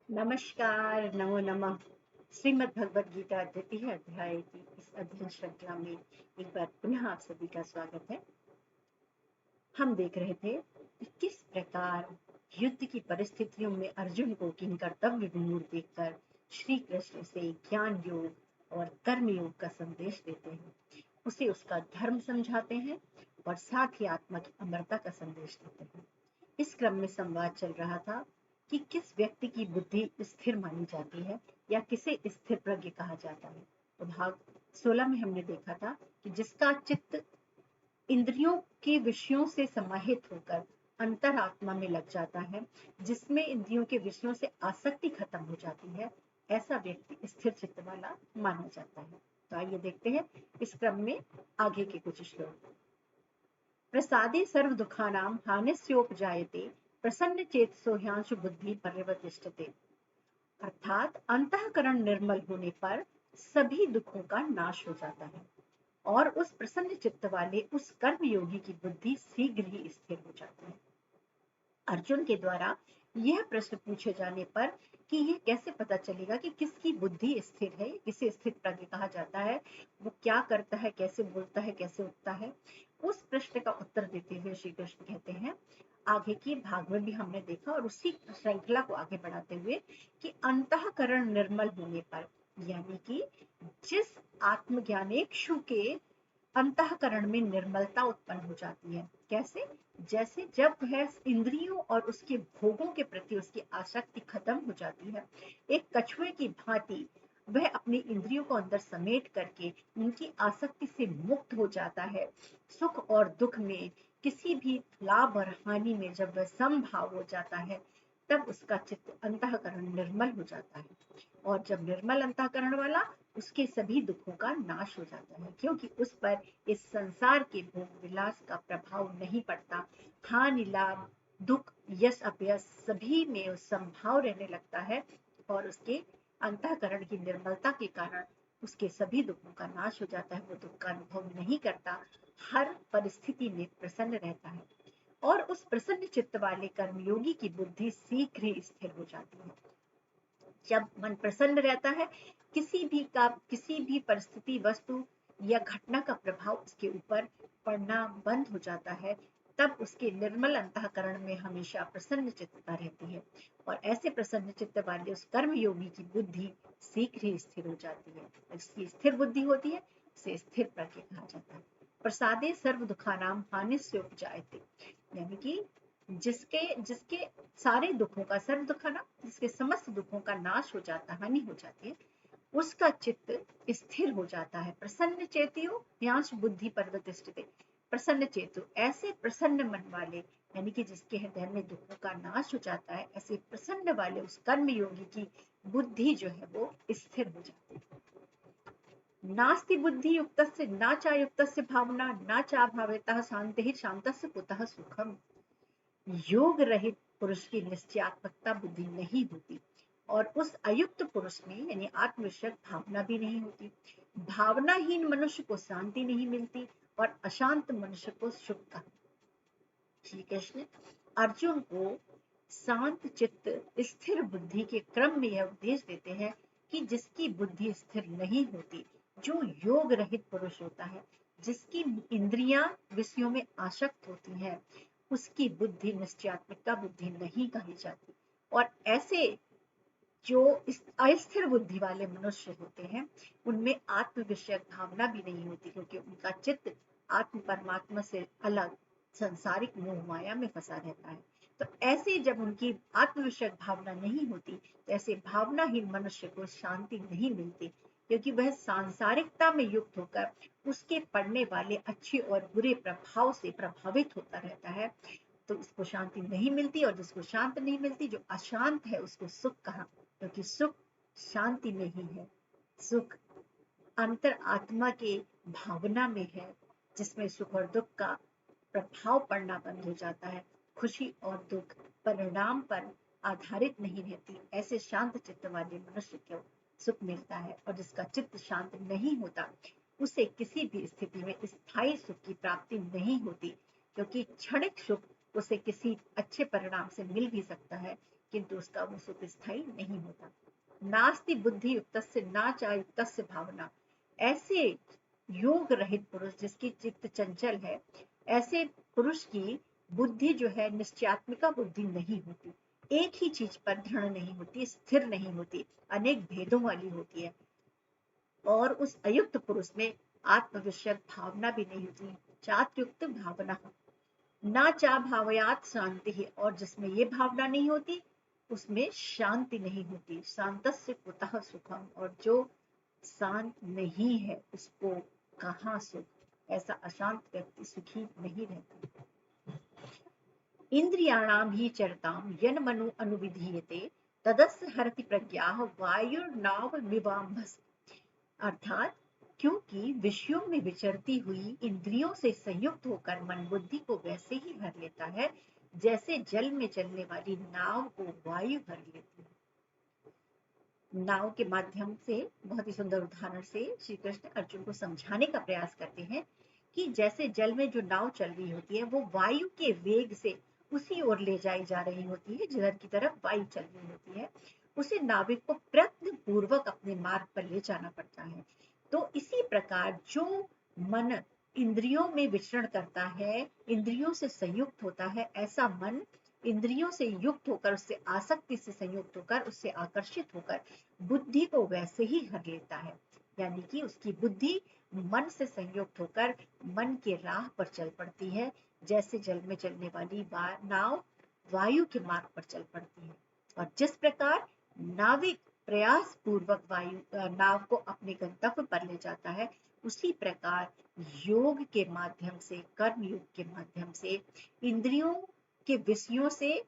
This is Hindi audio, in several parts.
नमस्कार, नमो नमः। श्रीमद् भगवद गीता द्वितीय अध्याय की इस अध्ययन श्रृंखला में एक बार पुनः आप सभी का स्वागत है। हम देख रहे थे कि किस प्रकार युद्ध की परिस्थितियों में अर्जुन को किन कर्तव्य विमूढ़ देखकर श्री कृष्ण से ज्ञान योग और कर्म योग का संदेश देते हैं, उसे उसका धर्म समझाते हैं और साथ ही आत्मा की अमरता का संदेश देते हैं। इस क्रम में संवाद चल रहा था कि किस व्यक्ति की बुद्धि स्थिर मानी जाती है या किसे स्थिर प्रज्ञ कहा जाता है। तो भाग 16 में हमने देखा था कि जिसका चित्त इंद्रियों के विषयों से समाहित होकर अंतरात्मा में लग जाता है, जिसमें इंद्रियों के विषयों से आसक्ति खत्म हो जाती है, ऐसा व्यक्ति स्थिर चित्त वाला माना जाता है। तो आइए देखते हैं इस क्रम में आगे के कुछ श्लोक। प्रसादे सर्व दुखानां हानिस्योपजायते प्रसन्न चेतसो ह्यांशु बुद्धि पर्यवतिष्ठते। अर्थात अंतःकरण निर्मल होने पर सभी दुखों का नाश हो जाता है और उस प्रसन्न चित्त वाले उस कर्म योगी की बुद्धि शीघ्र ही स्थिर हो जाती है। अर्जुन के द्वारा यह प्रश्न पूछे जाने पर कि यह कैसे पता चलेगा कि किसकी बुद्धि स्थिर है, किसे स्थिर प्रज्ञ कहा जाता है, वो क्या करता है, कैसे बोलता है, कैसे उठता है, उस प्रश्न का उत्तर देते हुए श्री कृष्ण कहते हैं, आगे के भाग में भी हमने देखा और उसी श्रृंखला को आगे बढ़ाते हुए कि अंतःकरण निर्मल होने पर, यानी कि जिस आत्मज्ञानेक्षु के अंतःकरण में निर्मलता उत्पन्न हो जाती है। कैसे? जैसे जब वह इंद्रियों और उसके भोगों के प्रति उसकी आसक्ति खत्म हो जाती है, एक कछुए की भांति वह अपनी इंद्रियों को अंदर समेट करके उनकी आसक्ति से मुक्त हो जाता है। सुख और दुख में, किसी भी लाभ और हानि में जब वह समभाव हो जाता है, तब उसका चित्त अंतःकरण निर्मल हो जाता है। और जब निर्मल अंतःकरण वाला, उसके सभी दुखों का नाश हो जाता है, क्योंकि उस पर इस संसार के भोग विलास का प्रभाव नहीं पड़ता। हानि लाभ दुख यश अपयश सभी में संभाव रहने लगता है और उसके अंतःकरण की निर्मलता के कारण उसके सभी दुखों का नाश हो जाता है। वो दुख का अनुभव नहीं करता, हर परिस्थिति में प्रसन्न रहता है और उस प्रसन्न चित्त वाले कर्मयोगी की बुद्धि शीघ्र ही स्थिर हो जाती है। जब मन प्रसन्न रहता है, किसी भी परिस्थिति वस्तु या घटना का प्रभाव उसके ऊपर पड़ना बंद हो जाता है, तब उसके निर्मल अंतःकरण में हमेशा प्रसन्न चित्तता रहती है और ऐसे प्रसन्न चित्त वाले उस कर्म योगी की बुद्धि शीघ्र ही स्थिर हो जाती है। इसकी स्थिर बुद्धि होती है, इसे स्थिर प्रज्ञ कहा जाता है। प्रसादे सर्व दुखानाम हानिस्योपजायते, यानी कि जिसके जिसके सारे दुखों का, सर्व दुखाना जिसके समस्त दुखों का नाश हो जाता, हानि हो जाती है, उसका चित्त स्थिर हो जाता है। प्रसन्न चेतियो ह्यांश बुद्धि पर्यवतिष्ठते। प्रसन्न चेतु, ऐसे प्रसन्न मन वाले, यानी कि जिसके हृदय में दुखों का नाश हो जाता है, ऐसे प्रसन्न वाले उस कर्म योगी की बुद्धि जो है वो स्थिर हो जाती है। नास्ति बुद्धि युक्तस्य न चायुक्तस्य भावना न चाभावेतः शांतिः शांतस्य कुतः सुखम। योग रहित पुरुष की निश्चयात्मकता बुद्धि नहीं होती और उस अयुक्त पुरुष में यानी आत्मविषयक भावना भी नहीं होती। भावनाहीन मनुष्य को शांति नहीं मिलती और अशांत मनुष्य को सुख का। श्री कृष्ण अर्जुन को शांत चित्त स्थिर बुद्धि के क्रम में यह उपदेश देते हैं कि जिसकी बुद्धि स्थिर नहीं होती, जो योग रहित पुरुष होता है, जिसकी इंद्रियां विषयों में आसक्त होती है, उसकी बुद्धि निश्चयात्मकता बुद्धि नहीं कही जाती। और ऐसे जो अस्थिर बुद्धि वाले मनुष्य होते हैं, उनमें आत्म विषयक भावना भी नहीं होती, क्योंकि उनका चित्त आत्म परमात्मा से अलग संसारिक मोह माया में फंसा रहता है। तो ऐसे जब उनकी आत्म विषयक भावना नहीं होती, तो ऐसे भावनाहीन मनुष्य को शांति नहीं मिलती, क्योंकि वह सांसारिकता में युक्त होकर उसके पड़ने वाले अच्छे और बुरे प्रभाव से प्रभावित होता रहता है। तो उसको शांति नहीं मिलती और जिसको शांत नहीं मिलती, जो अशांत है, उसको सुख कहा, क्योंकि सुख शांति में ही है। सुख अंतर आत्मा के भावना में है, जिसमें सुख और दुख का प्रभाव पड़ना बंद हो जाता है। खुशी और दुख परिणाम पर आधारित नहीं रहती। ऐसे शांत चित्त वाले मनुष्य को सुख मिलता है और जिसका चित्त शांत नहीं होता, उसे किसी भी स्थिति में स्थायी सुख की प्राप्ति नहीं होती, क्योंकि क्षणिक सुख उसे किसी अच्छे परिणाम से मिल भी सकता है, किंतु उसका वो सुख स्थायी नहीं होता। नास्ति बुद्धि युक्तस्य ना चा युक्तस्य भावना। ऐसे योग रहित पुरुष जिसकी चित्त चंचल है, ऐसे पुरुष की बुद्धि जो है निश्चयात्मिका बुद्धि नहीं होती, एक ही चीज पर दृढ़ नहीं होती, स्थिर नहीं होती, अनेक भेदों वाली होती है। और उस अयुक्त पुरुष में आत्मविषयक भावना भी नहीं होती, चात्युक्त भावना। ना चा भावयात शांति है, और जिसमें ये भावना नहीं होती उसमें शांति नहीं होती। शांतस्य कुतः सुखम, और जो शांत नहीं है उसको कहाँ सुख। ऐसा अशांत व्यक्ति सुखी नहीं रहता। इंद्रियाणाम ही चरताम यन मनु अनुविधीयते तदस्य हरति प्रज्ञाः वायुर्नाव मिवाम्भस। अर्थात क्योंकि विषयों में विचरती हुई इंद्रियों से संयुक्त होकर मन बुद्धि को वैसे ही भर लेता है जैसे जल में चलने वाली नाव को वायु भर लेती है। नाव के माध्यम से बहुत ही सुंदर उदाहरण से श्री कृष्ण अर्जुन को समझाने का प्रयास करते हैं कि जैसे जल में जो नाव चल रही होती है वो वायु के वेग से उसी ओर ले जाई जा रही होती है जिधर की तरफ वायु चल रही होती है, उसे नाविक को प्रयत्न पूर्वक अपने मार्ग पर ले जाना पड़ता है। तो इसी प्रकार जो मन इंद्रियों में विचरण करता है, इंद्रियों से संयुक्त होता है, ऐसा मन इंद्रियों से युक्त होकर, उससे आसक्ति से संयुक्त होकर, उससे आकर्षित होकर बुद्धि को वैसे ही हर लेता है। यानी कि उसकी बुद्धि मन से संयुक्त होकर मन के राह पर चल पड़ती है, जैसे जल में चलने वाली नाव वायु के मार्ग पर चल पड़ती है। और जिस प्रकार नाविक प्रयास पूर्वक वायु नाव को अपने गंतव्य पर ले जाता है, उसी प्रकार योग के माध्यम से, कर्म योग के माध्यम से इंद्रियों के विषयों से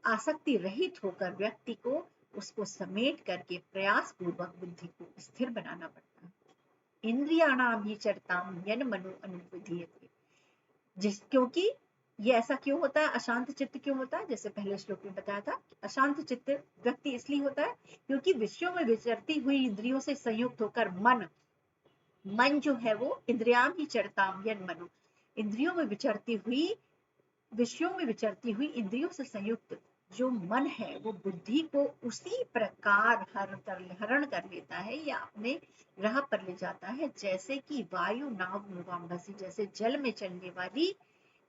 आसक्ति रहित होकर व्यक्ति को उसको समेट करके प्रयास पूर्वक बुद्धि को स्थिर बनाना पड़ता है। इंद्रियाणाम ही चरताम यन मनु अनुविधीयते। क्योंकि ये ऐसा क्यों होता है, अशांत चित्त क्यों होता है, जैसे पहले श्लोक में बताया था, अशांत चित्त व्यक्ति इसलिए होता है क्योंकि विषयों में विचरती हुई इंद्रियों से संयुक्त होकर मन जो है वो इंद्रियाम ही चरताम यन मनु, इंद्रियों में विचरती हुई, विषयों में विचरती हुई इंद्रियों से संयुक्त जो मन है वो बुद्धि को उसी प्रकार हरण कर लेता है या अपने राह पर ले जाता है जैसे कि वायु नाव मिवाम्भसी, जैसे जल में चलने वाली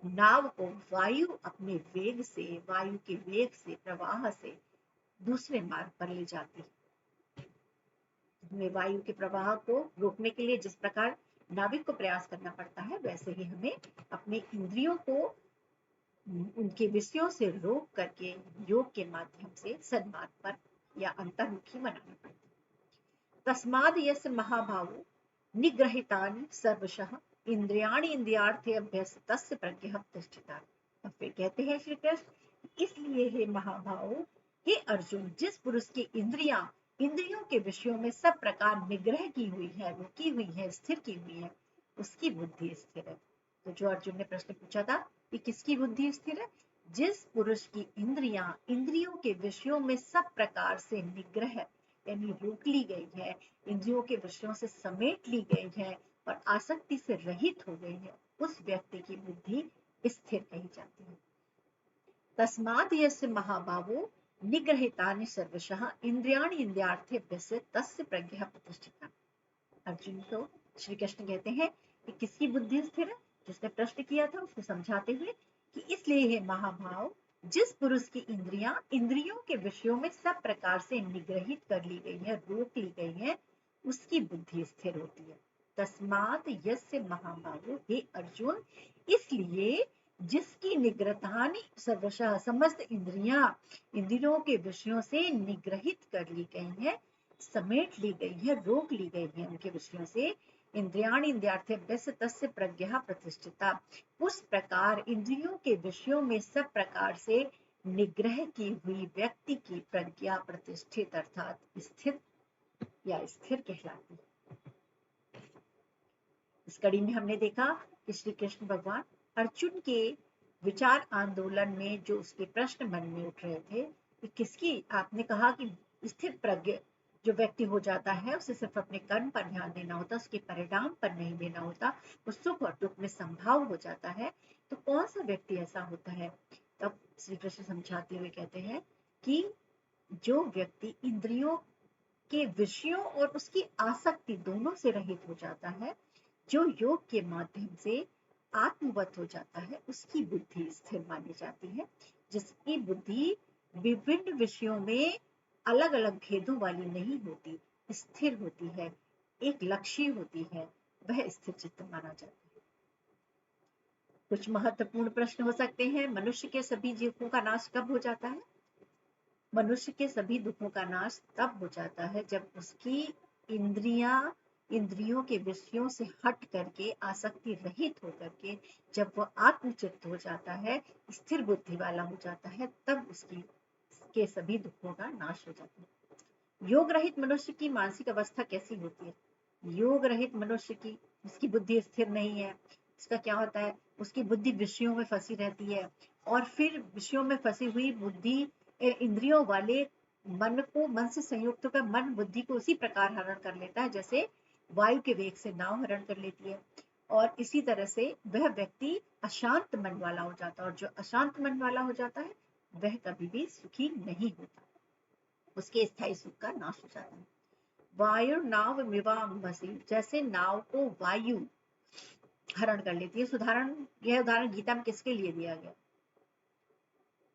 नाव को वायु अपने वेग से, वायु के वेग से, प्रवाह से दूसरे मार्ग पर ले जाती है। वायु के प्रवाह को रोकने के लिए जिस प्रकार नाविक को प्रयास करना पड़ता है, वैसे ही हमें अपने इंद्रियों को उनके विषयों से रोक करके योग के माध्यम से सन्मार्ग पर या अंतर्मुखी बनाना पड़ता है। तस्माद यस्य महाभावो निग्रहितानि सर्वशः इंद्रियाणि इंद्रियार्थे अभ्यस्तस्य प्रज्ञः प्रतिष्ठिता। अब फिर कहते हैं श्री कृष्ण, इसलिए हे महाभाव, हे अर्जुन, जिस पुरुष की इंद्रियों के विषयों में सब प्रकार निग्रह की हुई है, रुकी हुई है, स्थिर की हुई है, उसकी बुद्धि स्थिर है। तो जो अर्जुन ने प्रश्न पूछा था कि किसकी बुद्धि स्थिर है, जिस पुरुष की इंद्रियों के विषयों में सब प्रकार से निग्रह यानी रोक ली गई है, इंद्रियों के विषयों से समेट ली गई है और आसक्ति से रहित हो गई है, उस व्यक्ति की बुद्धि स्थिर कही जाती है। तस्माद यस्य महाभावो निग्रहितानि सर्वशः इंद्रियाणि इंद्रियार्थेभ्यस्य तस्य प्रज्ञा प्रतिष्ठिता। अर्जुन को श्री कृष्ण कहते हैं कि किसकी बुद्धि स्थिर है, जिसने प्रश्न किया था उसको समझाते हुए कि इसलिए है महाभाव, जिस पुरुष की इंद्रियों के विषयों में सब प्रकार से निग्रहित कर ली गई है, रोक ली गई है, उसकी बुद्धि स्थिर होती है। तस्मात यस्य महाभावो, हे अर्जुन, इसलिए जिसकी निग्रहतानि सर्वशः, समस्त इंद्रियों के विषयों से निग्रहित कर ली गई है, समेट ली गई है, रोक ली गई है उनके विषयों से, इंद्रियाणि इंद्रियार्थेभ्यस्य तस्य प्रज्ञा प्रतिष्ठिता, उस प्रकार इंद्रियों के विषयों में सब प्रकार से निग्रह की हुई व्यक्ति की प्रज्ञा प्रतिष्ठित अर्थात स्थिर या स्थिर कहलाती है। इस कड़ी में हमने देखा कि श्री कृष्ण भगवान अर्जुन के विचार आंदोलन में जो उसके प्रश्न मन में उठ रहे थे कि किसकी, आपने कहा कि स्थिर प्रज्ञ जो व्यक्ति हो जाता है उसे सिर्फ अपने कर्म पर ध्यान देना होता, उसके परिणाम पर नहीं देना होता, वो सुख और दुख में संभाव हो जाता है, तो कौन सा व्यक्ति ऐसा होता है। तब श्री कृष्ण समझाते हुए कहते हैं कि जो व्यक्ति इंद्रियों के विषयों और उसकी आसक्ति दोनों से रहित हो जाता है, जो योग के माध्यम से आत्मवत हो जाता है, उसकी बुद्धि स्थिर मानी जाती है। जिसकी बुद्धि विभिन्न विषयों में अलग अलग भेदों वाली नहीं होती, स्थिर होती है, एक लक्ष्य होती है, वह स्थिर चित्त माना जाता है। कुछ महत्वपूर्ण प्रश्न हो सकते हैं। मनुष्य के सभी दुखों का नाश कब हो जाता है? मनुष्य के सभी दुखों का नाश तब हो जाता है जब उसकी इंद्रियों के विषयों से हट करके, आसक्ति रहित होकर के, जब वह आत्मचित्त हो जाता है, स्थिर बुद्धि वाला हो जाता है, तब उसकी के सभी दुखों का नाश हो जाता है। योग रहित मनुष्य की मानसिक अवस्था कैसी होती है? योग रहित मनुष्य की, उसकी बुद्धि स्थिर नहीं है। इसका क्या होता है? उसकी बुद्धि विषयों में फंसी रहती है, और फिर विषयों में फंसी हुई बुद्धि इंद्रियों वाले मन से संयुक्त होकर मन बुद्धि को उसी प्रकार हरण कर लेता है जैसे वायु के वेग से नाव हरण कर लेती है। और इसी तरह से वह व्यक्ति अशांत मन वाला हो जाता है, और जो अशांत मन वाला हो जाता है वह कभी भी सुखी नहीं होता, उसके स्थायी सुख का नाश हो जाता है। वायु नाव मिवाम्भसी, जैसे नाव को वायु हरण कर लेती है। यह उदाहरण गीता में किसके लिए दिया गया?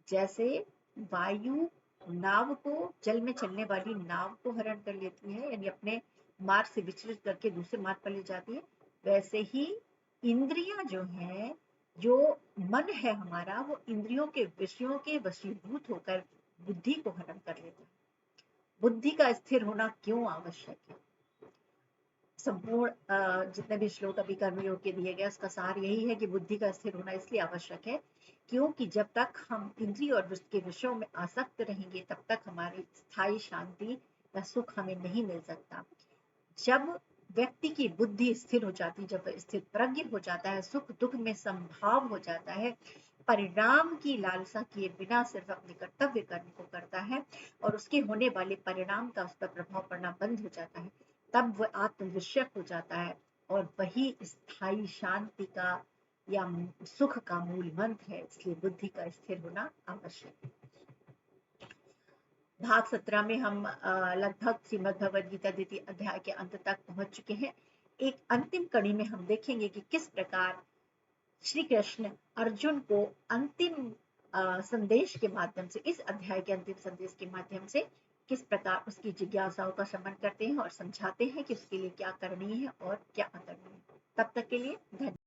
जैसे वायु नाव को, जल में चलने वाली नाव को हरण कर लेती है, यानी अपने मार्ग से विचलित करके दूसरे मार्ग पर ले जाती है, वैसे ही इंद्रियां जो है, जो मन है हमारा, वो इंद्रियों के विषयों के वशीभूत होकर बुद्धि को हरण कर लेता है। बुद्धि का स्थिर होना क्यों आवश्यक है? संपूर्ण जितने भी श्लोक अभी कर्मयोग के दिए गए, उसका सार यही है कि बुद्धि का स्थिर होना इसलिए आवश्यक है क्योंकि जब तक हम इंद्रिय और के विषयों में आसक्त रहेंगे, तब तक हमारी स्थायी शांति या सुख हमें नहीं मिल सकता। जब व्यक्ति की बुद्धि स्थिर हो जाती, जब स्थिर प्रज्ञ हो जाता है, सुख दुख में संभाव हो जाता है, परिणाम की लालसा किए बिना सिर्फ अपने कर्तव्य कर्म को करता है, और उसके होने वाले परिणाम का उस पर प्रभाव पड़ना बंद हो जाता है, तब वह आत्मविषयक हो जाता है, और वही स्थायी शांति का या सुख का मूल मंत्र है। इसलिए बुद्धि का स्थिर होना आवश्यक है। भाग 17 में हम लगभग श्रीमद् भगवद गीता द्वितीय अध्याय के अंत तक पहुंच चुके हैं। एक अंतिम कड़ी में हम देखेंगे कि किस प्रकार श्री कृष्ण अर्जुन को अंतिम संदेश के माध्यम से, इस अध्याय के अंतिम संदेश के माध्यम से किस प्रकार उसकी जिज्ञासाओं का शमन करते हैं और समझाते हैं कि उसके लिए क्या करनी है और क्या अकरनी है। तब तक के लिए धन्यवाद।